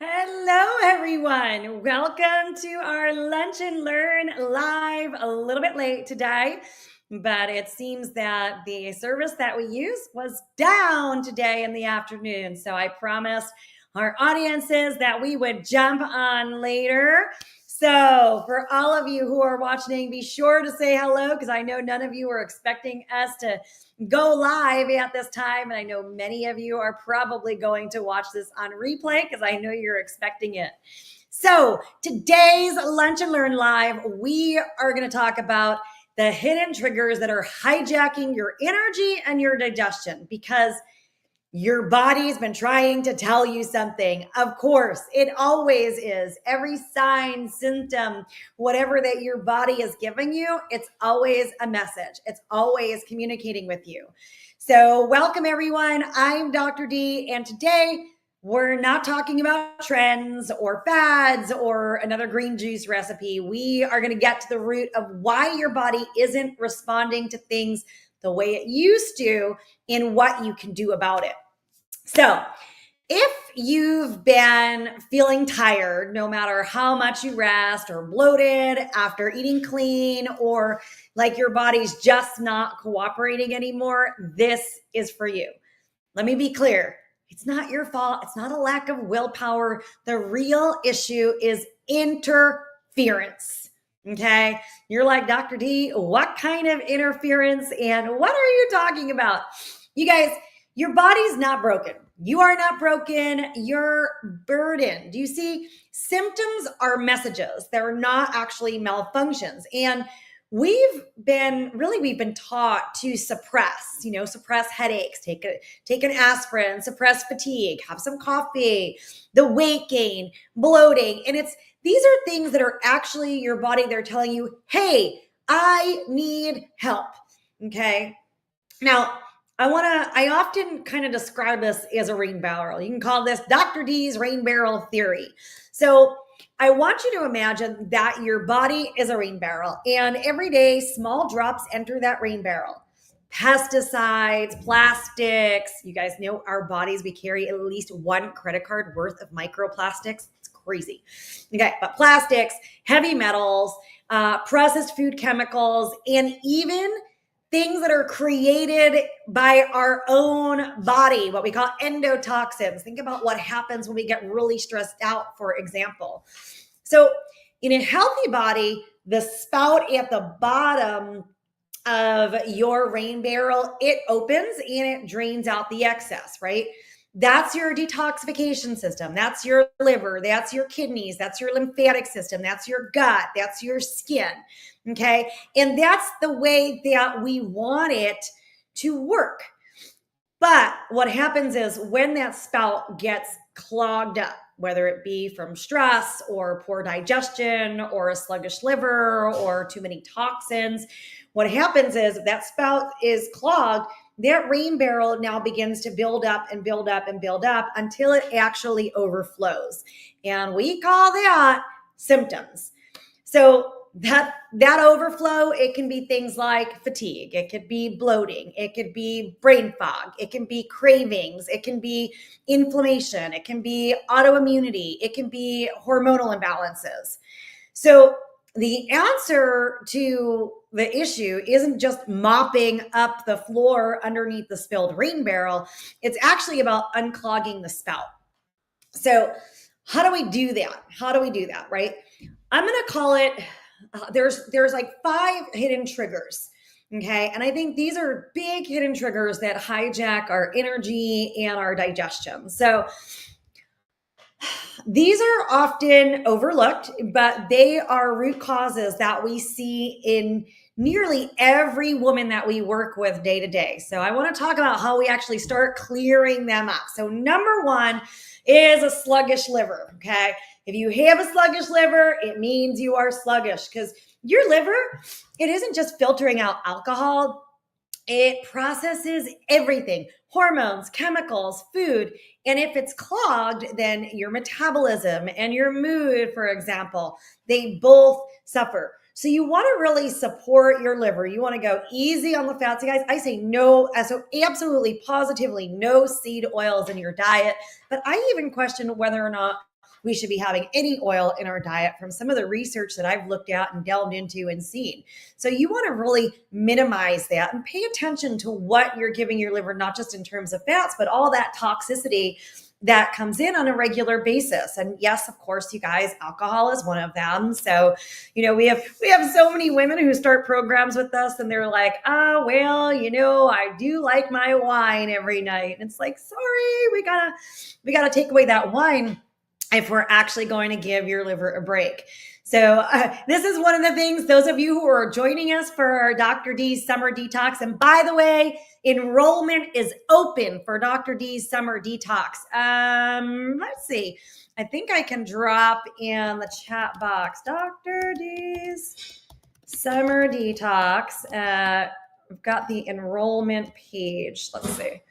Hello, everyone. Welcome to our Lunch and Learn live. A little bit late today, but it seems that the service that we use was down today in the afternoon. So I promised our audiences that we would jump on later. So, for all of you who are watching, be sure to say hello because I know none of you are expecting us to go live at this time. And I know many of you are probably going to watch this on replay because I know you're expecting it. So today's Lunch and Learn Live, we are going to talk about the hidden triggers that are hijacking your energy and your digestion because your body's been trying to tell you something. Of course, it always is. Every sign, symptom, whatever that your body is giving you, it's always a message. It's always communicating with you. So, welcome everyone. I'm Dr. D, and today we're not talking about trends or fads or another green juice recipe. We are going to get to the root of why your body isn't responding to things the way it used to and what you can do about it. So, if you've been feeling tired, no matter how much you rest, or bloated after eating clean, or like your body's just not cooperating anymore, this is for you. Let me be clear. It's not your fault. It's not a lack of willpower. The real issue is interference. Okay. You're like, Dr. D, what kind of interference and what are you talking about? You guys, your body's not broken. You are not broken. You're burdened. Do you see? Symptoms are messages. They're not actually malfunctions. And we've been taught to suppress headaches, take an aspirin, suppress fatigue, have some coffee, the weight gain, bloating. And these are things that are actually your body. They're telling you, hey, I need help. Okay. Now, I often kind of describe this as a rain barrel. You can call this Dr. D's rain barrel theory. So I want you to imagine that your body is a rain barrel, and every day small drops enter that rain barrel. Pesticides, plastics. You guys know our bodies, we carry at least one credit card worth of microplastics. It's crazy. Okay, but plastics, heavy metals, processed food chemicals, and even things that are created by our own body, what we call endotoxins. Think about what happens when we get really stressed out, for example. So in a healthy body, the spout at the bottom of your rain barrel, it opens and it drains out the excess, right? That's your detoxification system. That's your liver. That's your kidneys. That's your lymphatic system. That's your gut. That's your skin. Okay. And that's the way that we want it to work. But what happens is when that spout gets clogged up, whether it be from stress or poor digestion or a sluggish liver or too many toxins, what happens is if that spout is clogged, that rain barrel now begins to build up and build up and build up until it actually overflows. And we call that symptoms. So that overflow, it can be things like fatigue, it could be bloating, it could be brain fog, it can be cravings, it can be inflammation, it can be autoimmunity, it can be hormonal imbalances. So the answer to the issue isn't just mopping up the floor underneath the spilled rain barrel. It's actually about unclogging the spout. So how do we do that? Right? I'm going to call it, there's like 5 hidden triggers. Okay. And I think these are big hidden triggers that hijack our energy and our digestion. So these are often overlooked, but they are root causes that we see in nearly every woman that we work with day to day. So I want to talk about how we actually start clearing them up. So number 1 is a sluggish liver. Okay. If you have a sluggish liver, it means you are sluggish because your liver, it isn't just filtering out alcohol. It processes everything, hormones, chemicals, food. And if it's clogged, then your metabolism and your mood, for example, they both suffer. So you want to really support your liver. You want to go easy on the fats. Guys, I say no, so absolutely, positively no seed oils in your diet. But I even question whether or not we should be having any oil in our diet from some of the research that I've looked at and delved into and seen. So you want to really minimize that and pay attention to what you're giving your liver, not just in terms of fats, but all that toxicity that comes in on a regular basis. And yes, of course, you guys, alcohol is one of them. So, we have so many women who start programs with us and they're like, oh, well, I do like my wine every night. And it's like, sorry, we gotta take away that wine if we're actually going to give your liver a break. So this is one of the things, those of you who are joining us for our Dr. D's Summer Detox. And by the way, enrollment is open for Dr. D's Summer Detox. Let's see. I think I can drop in the chat box. Dr. D's Summer Detox. We've got the enrollment page. Let's see.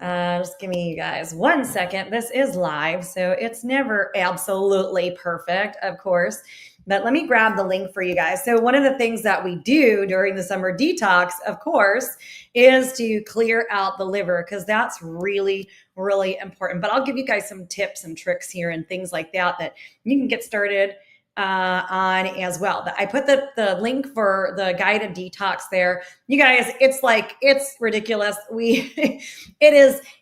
Just give me, you guys, 1 second. This is live, so it's never absolutely perfect, of course. But let me grab the link for you guys. So one of the things that we do during the summer detox, of course, is to clear out the liver, because that's really, really important. But I'll give you guys some tips and tricks here and things like that you can get started on as well. But I put the link for the guided detox there. You guys, it's ridiculous. It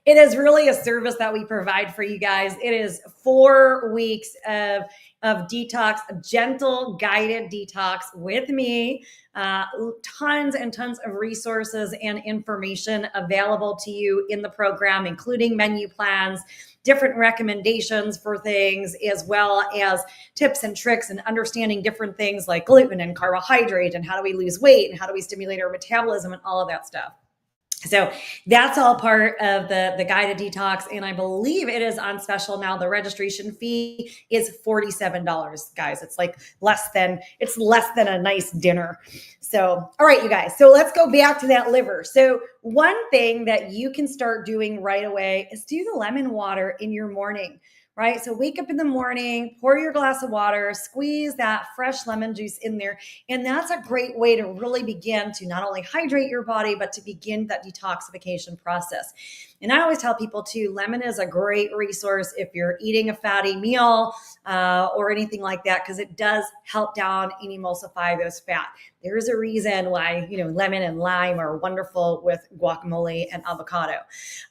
is really a service that we provide for you guys. It is 4 weeks of detox, a gentle guided detox with me. Tons and tons of resources and information available to you in the program, including menu plans, different recommendations for things, as well as tips and tricks and understanding different things like gluten and carbohydrate and how do we lose weight and how do we stimulate our metabolism and all of that stuff. So that's all part of the guided detox. And I believe it is on special now. The registration fee is $47, guys. It's less than a nice dinner. So, all right, you guys. So let's go back to that liver. So one thing that you can start doing right away is do the lemon water in your morning. Right? So wake up in the morning, pour your glass of water, squeeze that fresh lemon juice in there. And that's a great way to really begin to not only hydrate your body, but to begin that detoxification process. And I always tell people too, lemon is a great resource if you're eating a fatty meal or anything like that, because it does help down and emulsify those fat. There's a reason why, lemon and lime are wonderful with guacamole and avocado.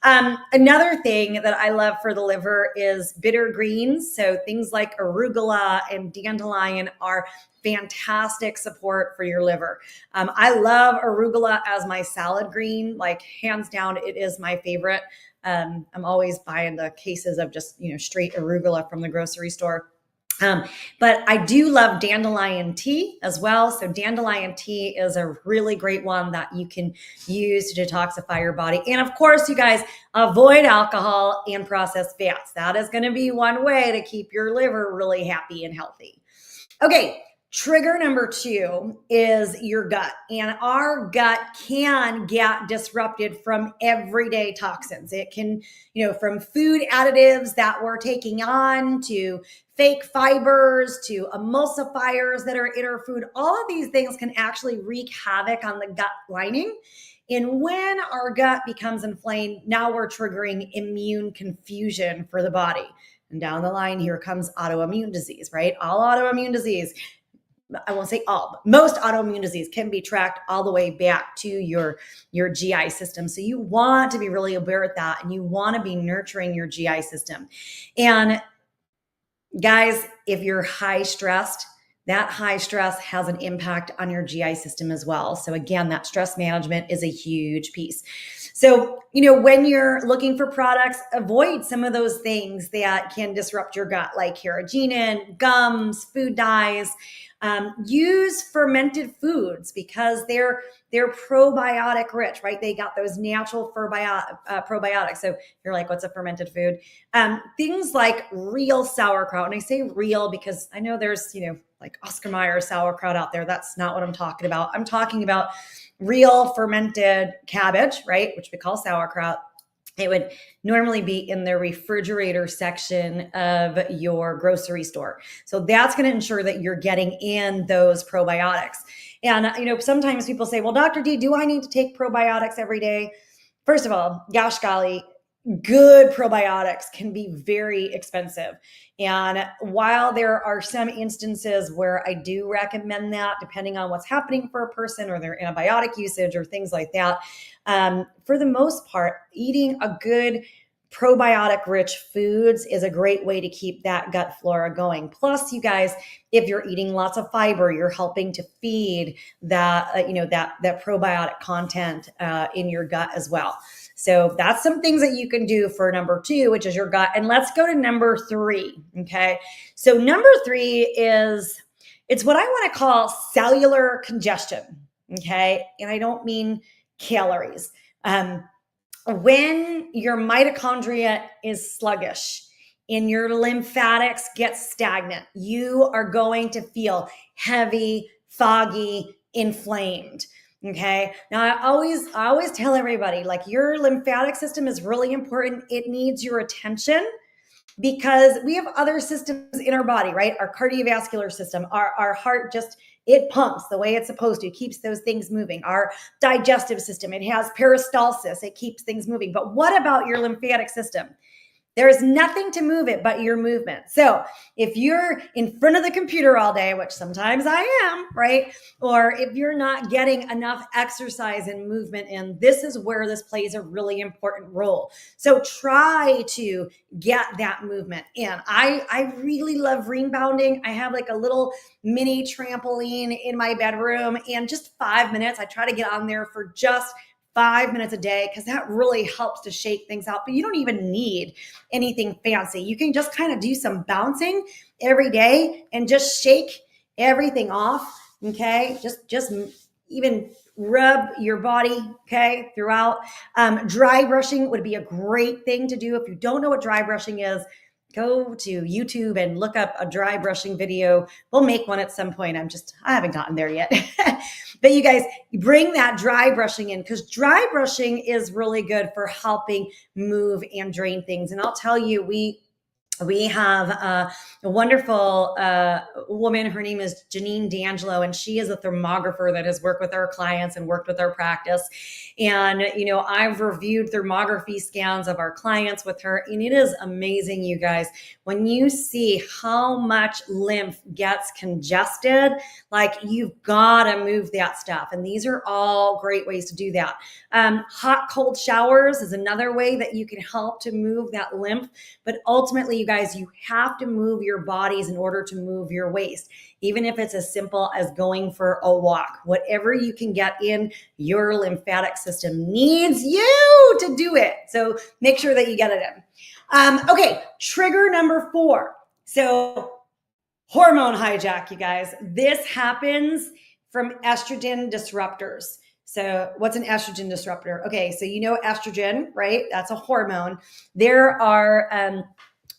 Another thing that I love for the liver is bitter greens. So things like arugula and dandelion are fantastic support for your liver. I love arugula as my salad green, hands down, it is my favorite. I'm always buying the cases of just, straight arugula from the grocery store. But I do love dandelion tea as well. So dandelion tea is a really great one that you can use to detoxify your body. And of course, you guys, avoid alcohol and processed fats. That is going to be one way to keep your liver really happy and healthy. Okay. Trigger number 2 is your gut. And our gut can get disrupted from everyday toxins. It can, from food additives that we're taking on to fake fibers to emulsifiers that are in our food. All of these things can actually wreak havoc on the gut lining. And when our gut becomes inflamed, now we're triggering immune confusion for the body. And down the line, here comes autoimmune disease, right? All autoimmune disease, I won't say all, but most autoimmune disease can be tracked all the way back to your GI system. So you want to be really aware of that, and you want to be nurturing your GI system. And guys, if you're high stressed, that high stress has an impact on your GI system as well. So again, that stress management is a huge piece. So, when you're looking for products, avoid some of those things that can disrupt your gut, like carrageenan, gums, food dyes. Use fermented foods because they're probiotic rich, right? They got those natural probiotics. So you're like, what's a fermented food? Things like real sauerkraut. And I say real because I know there's, like Oscar Mayer sauerkraut out there. That's not what I'm talking about. I'm talking about real fermented cabbage, right? Which we call sauerkraut. It would normally be in the refrigerator section of your grocery store. So that's going to ensure that you're getting in those probiotics. And, sometimes people say, well, Dr. D, do I need to take probiotics every day? First of all, gosh golly, good probiotics can be very expensive. And while there are some instances where I do recommend that, depending on what's happening for a person or their antibiotic usage or things like that, for the most part, eating a good probiotic rich foods is a great way to keep that gut flora going. Plus, you guys, if you're eating lots of fiber, you're helping to feed that, that probiotic content in your gut as well. So that's some things that you can do for number 2, which is your gut. And let's go to number 3. Okay. So number 3 is, it's what I want to call cellular congestion. Okay. And I don't mean calories. When your mitochondria is sluggish and your lymphatics get stagnant, you are going to feel heavy, foggy, inflamed. Okay. Now I always tell everybody, like, your lymphatic system is really important. It needs your attention because we have other systems in our body, right? Our cardiovascular system, our heart just, it pumps the way it's supposed to. It keeps those things moving. Our digestive system, it has peristalsis. It keeps things moving. But what about your lymphatic system? There is nothing to move it but your movement. So if you're in front of the computer all day, which sometimes I am, right? Or if you're not getting enough exercise and movement in, this is where this plays a really important role. So try to get that movement in. I really love rebounding. I have like a little mini trampoline in my bedroom, and just 5 minutes, I try to get on there for just 5 minutes a day, because that really helps to shake things out. But you don't even need anything fancy. You can just kind of do some bouncing every day and just shake everything off. Okay. Just even rub your body, okay, throughout. Dry brushing would be a great thing to do. If you don't know what dry brushing is, go to YouTube and look up a dry brushing video. We'll make one at some point. I haven't gotten there yet. But you guys, bring that dry brushing in, because dry brushing is really good for helping move and drain things. And I'll tell you, we have a wonderful woman. Her name is Janine D'Angelo, and she is a thermographer that has worked with our clients and worked with our practice. And, I've reviewed thermography scans of our clients with her, and it is amazing, you guys. When you see how much lymph gets congested, like, you've got to move that stuff. And these are all great ways to do that. Hot, cold showers is another way that you can help to move that lymph. But ultimately, you guys, you have to move your bodies in order to move your waste, even if it's as simple as going for a walk. Whatever you can get in, your lymphatic system needs you to do it. So make sure that you get it in. Okay, trigger number 4. So hormone hijack, you guys. This happens from estrogen disruptors. So what's an estrogen disruptor? Okay, so estrogen, right? That's a hormone. There are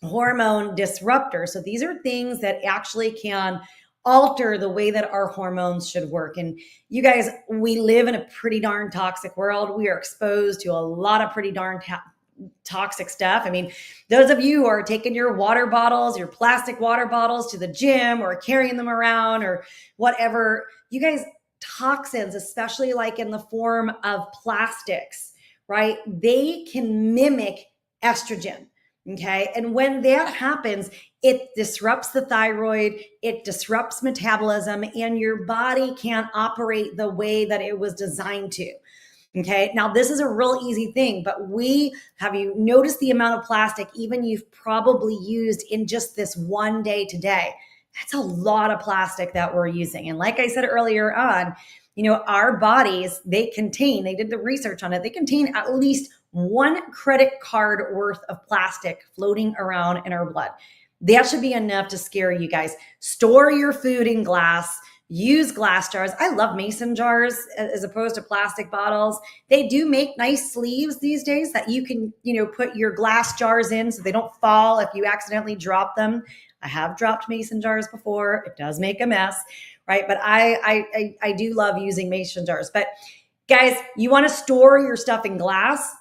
hormone disruptors. So these are things that actually can alter the way that our hormones should work. And you guys, we live in a pretty darn toxic world. We are exposed to a lot of pretty darn toxic stuff. I mean, those of you who are taking your water bottles, your plastic water bottles to the gym, or carrying them around or whatever, you guys, toxins, especially like in the form of plastics, right? They can mimic estrogen. Okay. And when that happens, it disrupts the thyroid, it disrupts metabolism, and your body can't operate the way that it was designed to. Okay. Now, this is a real easy thing, but have you noticed the amount of plastic even you've probably used in just this one day today? That's a lot of plastic that we're using. And like I said earlier on, our bodies, they did the research on it, they contain at least 1 credit card worth of plastic floating around in our blood. That should be enough to scare you guys. Store your food in glass. Use glass jars. I love mason jars as opposed to plastic bottles. They do make nice sleeves these days that you can, put your glass jars in so they don't fall if you accidentally drop them. I have dropped mason jars before. It does make a mess, right? But I do love using mason jars. But guys, you want to store your stuff in glass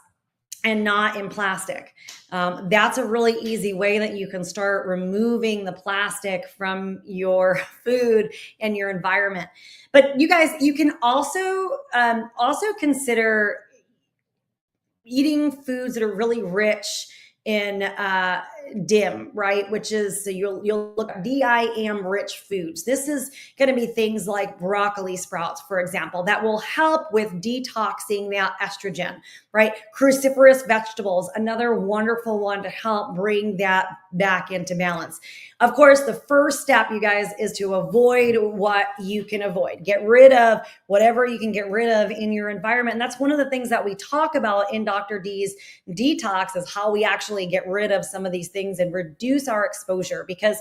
and not in plastic. That's a really easy way that you can start removing the plastic from your food and your environment. But you guys, you can also consider eating foods that are really rich in DIM, right? Which is, so you'll look at DIM rich foods. This is going to be things like broccoli sprouts, for example, that will help with detoxing that estrogen, right? Cruciferous vegetables, another wonderful one to help bring that back into balance. Of course, the first step, you guys, is to avoid what you can avoid. Get rid of whatever you can get rid of in your environment. And that's one of the things that we talk about in Dr. D's detox, is how we actually get rid of some of these things and reduce our exposure. Because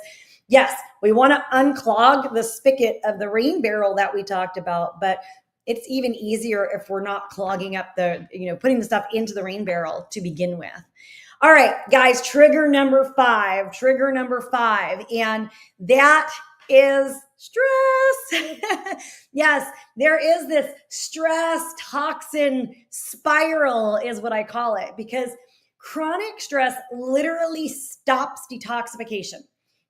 yes, we want to unclog the spigot of the rain barrel that we talked about, but it's even easier if we're not clogging up putting the stuff into the rain barrel to begin with. All right, guys, trigger number five, and that is stress. Yes, there is this stress toxin spiral is what I call it, because chronic stress literally stops detoxification.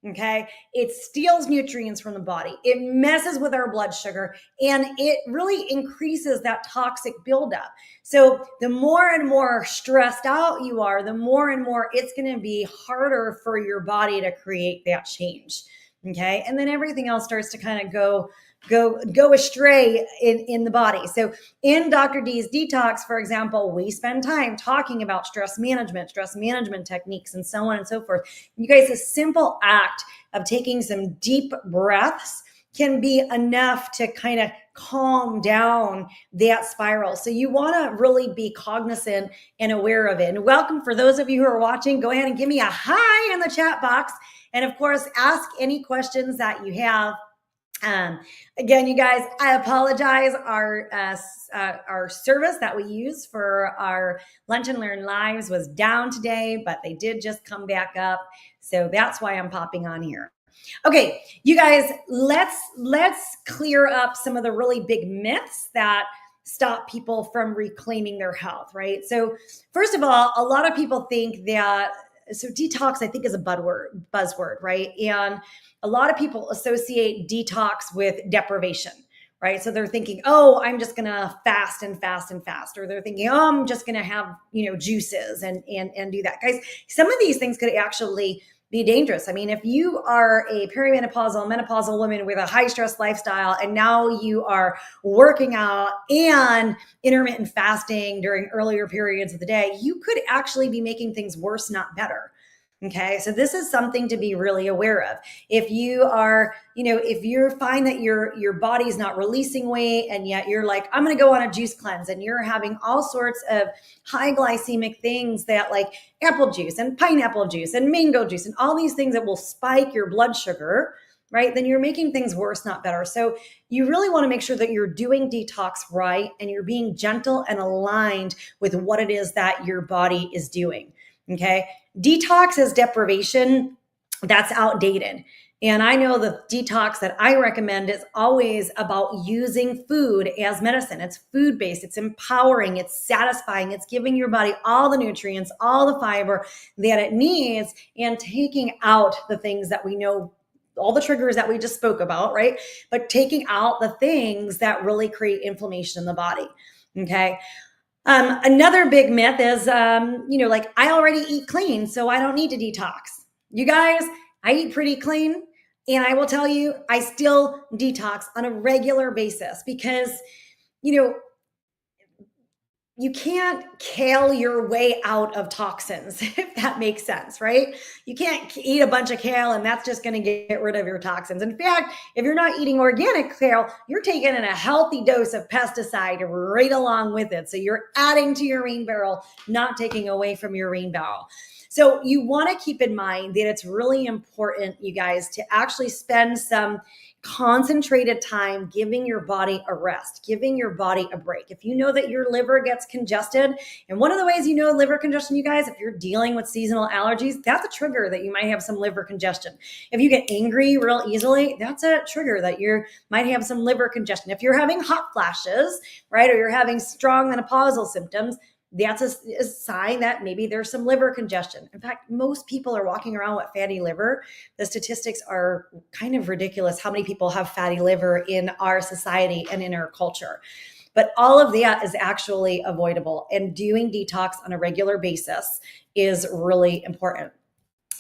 Okay. It steals nutrients from the body. It messes with our blood sugar, and it really increases that toxic buildup. So the more and more stressed out you are, the more and more it's going to be harder for your body to create that change. Okay. And then everything else starts to kind of go astray in the body. So in Dr. D's detox, for example, we spend time talking about stress management techniques, and so on and so forth. You guys, a simple act of taking some deep breaths can be enough to kind of calm down that spiral. So you want to really be cognizant and aware of it. And welcome, for those of you who are watching, go ahead and give me a hi in the chat box. And of course, ask any questions that you have. Again, you guys, I apologize. Our service that we use for our Lunch and Learn lives was down today, but they did just come back up. So that's why I'm popping on here. Okay, you guys, let's clear up some of the really big myths that stop people from reclaiming their health, right? So first of all, a lot of people think that, so detox, I think, is a buzzword, right? And a lot of people associate detox with deprivation, right? So they're thinking, oh, I'm just going to fast and fast and fast. Or they're thinking, oh, I'm just going to have, juices and do that. Guys, some of these things could actually be dangerous. I mean, if you are a perimenopausal, menopausal woman with a high stress lifestyle, and now you are working out and intermittent fasting during earlier periods of the day, you could actually be making things worse, not better. Okay. So this is something to be really aware of. If you are, if you find that your body's not releasing weight, and yet you're like, I'm going to go on a juice cleanse, and you're having all sorts of high glycemic things, that like apple juice and pineapple juice and mango juice and all these things that will spike your blood sugar, right? Then you're making things worse, not better. So you really want to make sure that you're doing detox right, and you're being gentle and aligned with what it is that your body is doing. Okay. Detox as deprivation, that's outdated. And I know the detox that I recommend is always about using food as medicine. It's food-based, it's empowering, it's satisfying, it's giving your body all the nutrients, all the fiber that it needs, and taking out the things that we know, all the triggers that we just spoke about, right? But taking out the things that really create inflammation in the body. Okay. Another big myth is, like, I already eat clean, so I don't need to detox. You guys, I eat pretty clean, and I will tell you, I still detox on a regular basis, because, you can't kale your way out of toxins, if that makes sense, right? You can't eat a bunch of kale and that's just going to get rid of your toxins. In fact, if you're not eating organic kale, you're taking in a healthy dose of pesticide right along with it. So you're adding to your rain barrel, not taking away from your rain barrel. So you want to keep in mind that it's really important, you guys, to actually spend some concentrated time giving your body a rest, giving your body a break. If you know that your liver gets congested, and one of the ways you know liver congestion, you guys, if you're dealing with seasonal allergies, that's a trigger that you might have some liver congestion. If you get angry real easily, that's a trigger that you might have some liver congestion. If you're having hot flashes, right, or you're having strong menopausal symptoms, that's a sign that maybe there's some liver congestion. In fact, most people are walking around with fatty liver. The statistics are kind of ridiculous how many people have fatty liver in our society and in our culture. But all of that is actually avoidable, and doing detox on a regular basis is really important.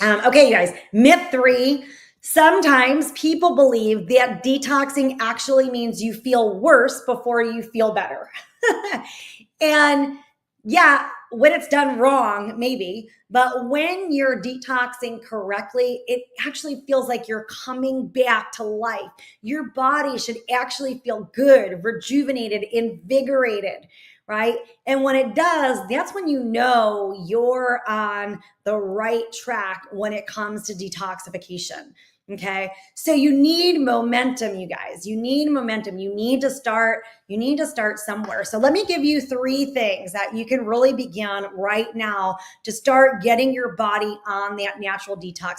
Okay, you guys, myth 3. Sometimes people believe that detoxing actually means you feel worse before you feel better. And yeah, when it's done wrong, maybe, but when you're detoxing correctly, it actually feels like you're coming back to life. Your body should actually feel good, rejuvenated, invigorated, right? And when it does, that's when you know you're on the right track when it comes to detoxification. Okay. So you need momentum, you guys. You need momentum. You need to start somewhere. So let me give you 3 things that you can really begin right now to start getting your body on that natural detox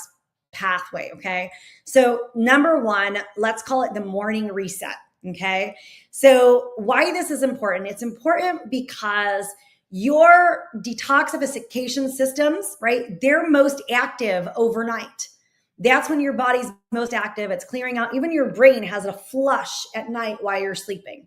pathway. Okay. So number 1, let's call it the morning reset. Okay. So why this is important? It's important because your detoxification systems, right? They're most active overnight. That's when your body's most active. It's clearing out. Even your brain has a flush at night while you're sleeping.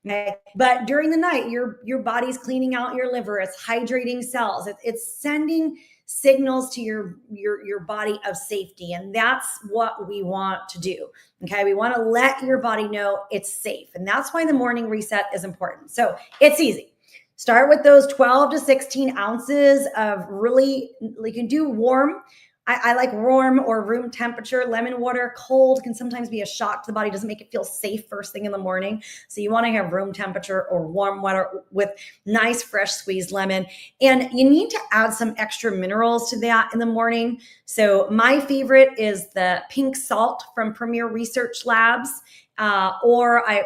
Okay. But during the night, your body's cleaning out your liver. It's hydrating cells. It's sending signals to your body of safety. And that's what we want to do. Okay. We want to let your body know it's safe. And that's why the morning reset is important. So it's easy. Start with those 12 to 16 ounces of really, you can do warm. I like warm or room temperature. Lemon water, cold can sometimes be a shock to the body. Doesn't make it feel safe first thing in the morning. So you want to have room temperature or warm water with nice fresh squeezed lemon. And you need to add some extra minerals to that in the morning. So my favorite is the pink salt from Premier Research Labs. Or I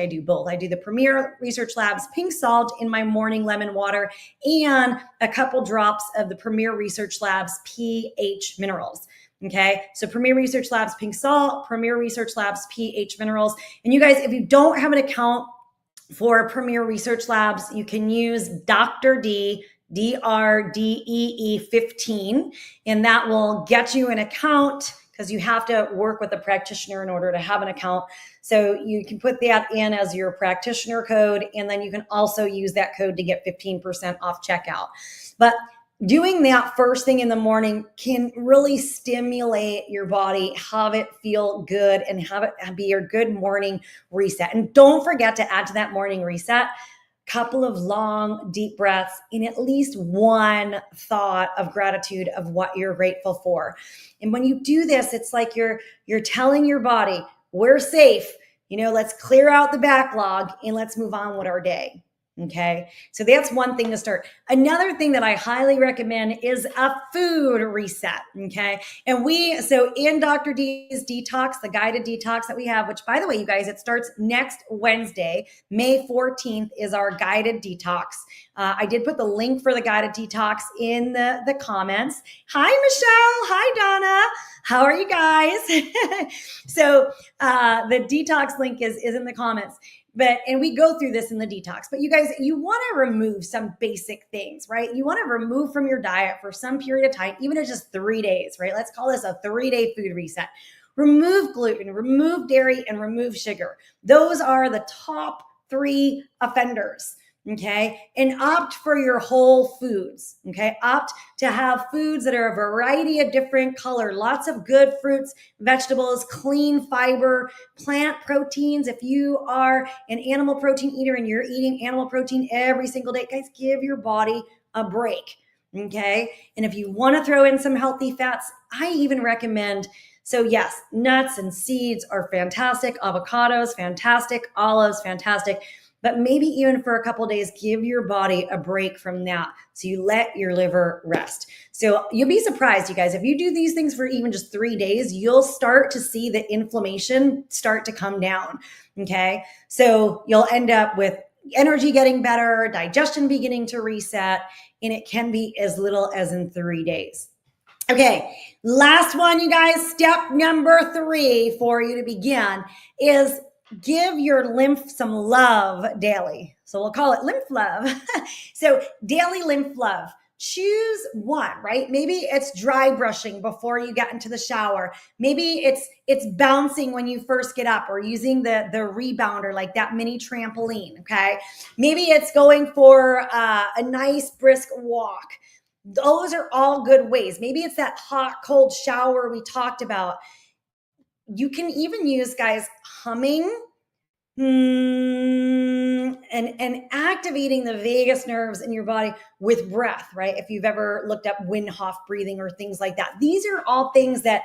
do both. I do the Premier Research Labs pink salt in my morning lemon water and a couple drops of the Premier Research Labs pH minerals. Okay. So Premier Research Labs pink salt, Premier Research Labs pH minerals. And you guys, if you don't have an account for Premier Research Labs, you can use Dr. D, DRDEE 15, and that will get you an account, because you have to work with a practitioner in order to have an account. So you can put that in as your practitioner code, and then you can also use that code to get 15% off checkout. But doing that first thing in the morning can really stimulate your body, have it feel good, and have it be your good morning reset. And don't forget to add to that morning reset couple of long, deep breaths in at least one thought of gratitude of what you're grateful for. And when you do this, it's like you're telling your body, we're safe. Let's clear out the backlog and let's move on with our day. Okay. So that's one thing to start. Another thing that I highly recommend is a food reset. Okay. And so in Dr. D's detox, the guided detox that we have, which by the way, you guys, it starts next Wednesday, May 14th is our guided detox. I did put the link for the guided detox in the comments. Hi, Michelle. Hi, Donna. How are you guys? So the detox link is in the comments. And we go through this in the detox, but you guys, you want to remove some basic things, right? You want to remove from your diet for some period of time, even if it's just 3 days, right? Let's call this a 3-day food reset. Remove gluten, remove dairy, and remove sugar. Those are the top 3 offenders. Okay. And opt for your whole foods. Okay. Opt to have foods that are a variety of different color, lots of good fruits, vegetables, clean fiber, plant proteins. If you are an animal protein eater and you're eating animal protein every single day, guys, give your body a break. Okay. And if you want to throw in some healthy fats, I even recommend, so yes, nuts and seeds are fantastic. Avocados, fantastic. Olives, fantastic. But maybe even for a couple of days, give your body a break from that. So you let your liver rest. So you'll be surprised, you guys, if you do these things for even just 3 days, you'll start to see the inflammation start to come down. Okay. So you'll end up with energy getting better, digestion beginning to reset, and it can be as little as in 3 days. Okay. Last one, you guys, step number 3 for you to begin is give your lymph some love daily. So we'll call it lymph love. So daily lymph love. choose one, right? Maybe it's dry brushing before you get into the shower. Maybe it's bouncing when you first get up, or using the rebounder, like that mini trampoline. Okay. Maybe it's going for a nice brisk walk. Those are all good ways. Maybe it's that hot, cold shower we talked about. You can even use, guys, humming, and activating the vagus nerves in your body with breath, right? If you've ever looked up Wim Hof breathing or things like that, these are all things that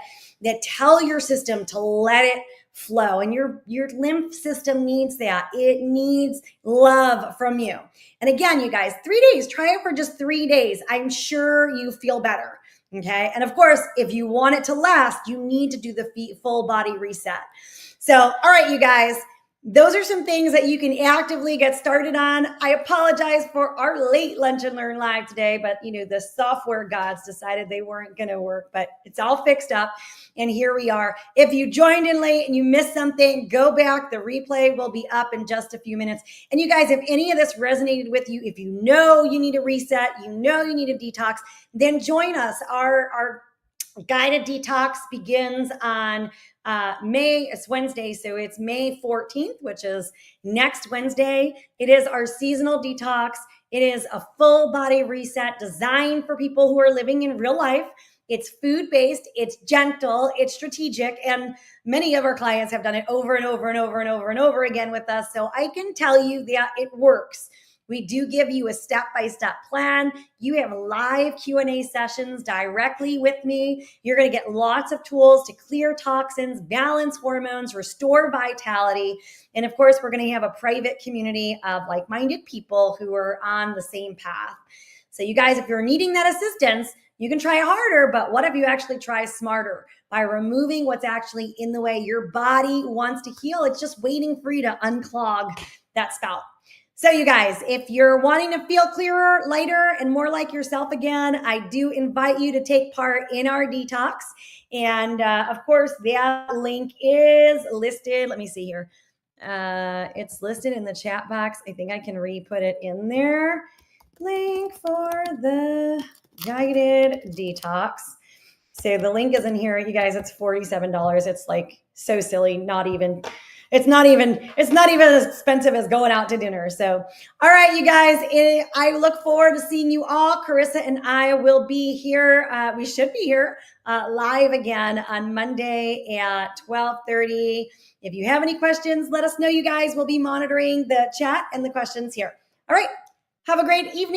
tell your system to let it flow. And your lymph system needs that. It needs love from you. And again, you guys, 3 days, try it for just 3 days. I'm sure you feel better. Okay. And of course, if you want it to last, you need to do the full body reset. So, all right, you guys, those are some things that you can actively get started on. I apologize for our late Lunch and Learn Live today, but the software gods decided they weren't going to work, but it's all fixed up. And here we are. If you joined in late and you missed something, go back. The replay will be up in just a few minutes. And you guys, if any of this resonated with you, if you know you need a reset, you need a detox, then join us. Our guided detox begins on it's Wednesday, so it's May 14th, which is next Wednesday. It is our seasonal detox. It is a full body reset designed for people who are living in real life. It's food-based, it's gentle, it's strategic, and many of our clients have done it over and over and over and over and over again with us. So I can tell you that it works. We do give you a step-by-step plan. You have live Q&A sessions directly with me. You're going to get lots of tools to clear toxins, balance hormones, restore vitality. And of course, we're going to have a private community of like-minded people who are on the same path. So you guys, if you're needing that assistance, you can try harder, but what if you actually try smarter by removing what's actually in the way? Your body wants to heal. It's just waiting for you to unclog that spout. So you guys, if you're wanting to feel clearer, lighter, and more like yourself again, I do invite you to take part in our detox. And of course, that link is listed. Let me see here. It's listed in the chat box. I think I can re-put it in there. Link for the guided detox. So the link is in here. You guys, it's $47. It's like so silly, It's not even as expensive as going out to dinner. So, all right, you guys, I look forward to seeing you all. Carissa and I will be here. We should be here live again on Monday at 12:30. If you have any questions, let us know, you guys. We'll be monitoring the chat and the questions here. All right. Have a great evening.